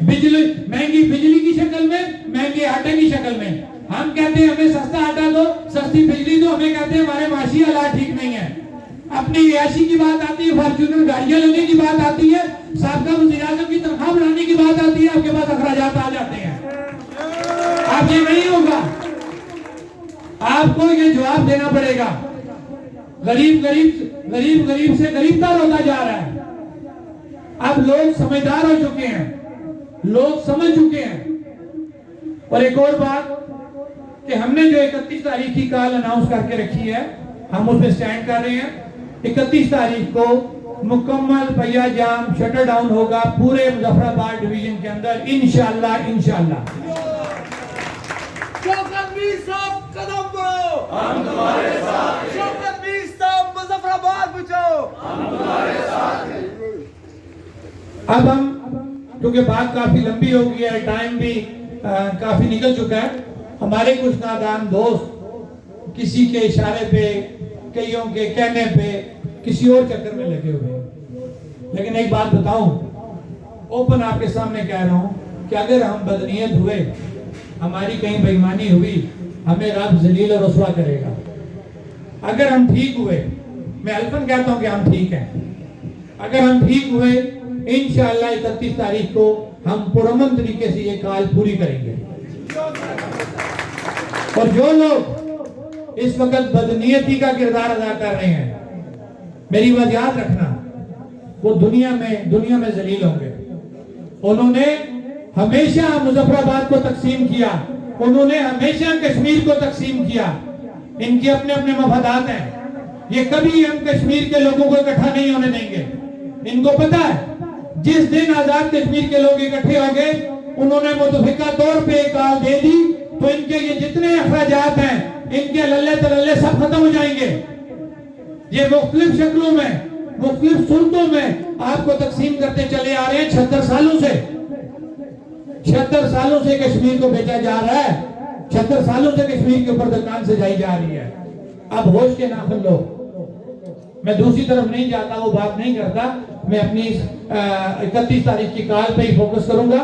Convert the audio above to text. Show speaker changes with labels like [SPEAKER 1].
[SPEAKER 1] बिजली महंगी बिजली की शक्ल में, महंगे आटे की शक्ल में। हम कहते हैं हमें सस्ता आटा दो, सस्ती बिजली दो, हमें कहते हैं हमारे माशी हालात ठीक नहीं है। अपनी याशी की बात आती है, फॉर्च्यूनर गाड़ियां लेने की बात आती है, साबका वज़ीर आज़म की तनख्वाह बढ़ाने की बात आती है, आपके पास अखराजात आ जाते हैं। अब ये नहीं होगा, आपको ये जवाब देना पड़ेगा। गरीब से गरीबतर होता जा रहा है। अब लोग समझदार हो चुके हैं, लोग समझ चुके हैं। और एक और बात कि हमने जो 31 तारीख की कॉल अनाउंस करके रखी है, हम उस पर स्टैंड कर रहे हैं। 31 तारीख को मुकम्मल पहिया जाम शटर डाउन होगा पूरे मुजफ्फराबाद डिवीजन के अंदर, इंशाअल्लाह।
[SPEAKER 2] शौकत मीर साहब कदम बढ़ाओ,
[SPEAKER 3] हम तुम्हारे साथ हैं।
[SPEAKER 2] शौकत मीर साहब मुजफ्फराबाद बचाओ,
[SPEAKER 3] हम तुम्हारे साथ हैं।
[SPEAKER 1] अब हम, क्योंकि बात काफी लंबी हो गई है, टाइम भी काफी निकल चुका है, हमारे कुछ नादान दोस्त किसी के इशारे पे, कईयों के कहने पे किसी और चक्कर में लगे हुए हैं। लेकिन एक बात बताऊं, ओपन आपके सामने कह रहा हूं कि अगर हम बदनीयत हुए, हमारी कहीं बेईमानी हुई, हमें रब जलील और रुसवा करेगा। अगर हम ठीक हुए, मैं अल्फन कहता हूं कि हम ठीक हैं, अगर हम ठीक हुए इंशाअल्लाह 31 तारीख को हम पुरअमन तरीके से ये काल पूरी करेंगे। और जो लोग इस वक्त बदनीयती का किरदार अदा कर रहे हैं, मेरी बात याद रखना, वो दुनिया में जलील होंगे। उन्होंने हमेशा मुजफ्फराबाद को तकसीम किया, उन्होंने हमेशा कश्मीर को तकसीम किया। इनके अपने अपने मफादात हैं, ये कभी हम कश्मीर के लोगों को इकट्ठा नहीं होने देंगे। इनको पता है जिस दिन आजाद कश्मीर के लोग इकट्ठे हो गए, उन्होंने मुतफिका तौर पे एक कॉल दे दी, तो इनके ये जितने अखराजात हैं, इनके लल्ले तलल्ले सब खत्म हो जाएंगे। ये मुख्तलिफ शक्लों में, मुख्तलिफ सूरतों में आपको तकसीम करते चले आ रहे हैं। 76 सालों से 76 सालों से कश्मीर को बेचा जा रहा है, 76 सालों से कश्मीर के ऊपर दुकान सजाई जा रही है। अब होश के नाखुन लो। मैं दूसरी तरफ नहीं जाता, वो बात नहीं करता, मैं अपनी 31 तारीख की कॉल पे ही फोकस करूंगा।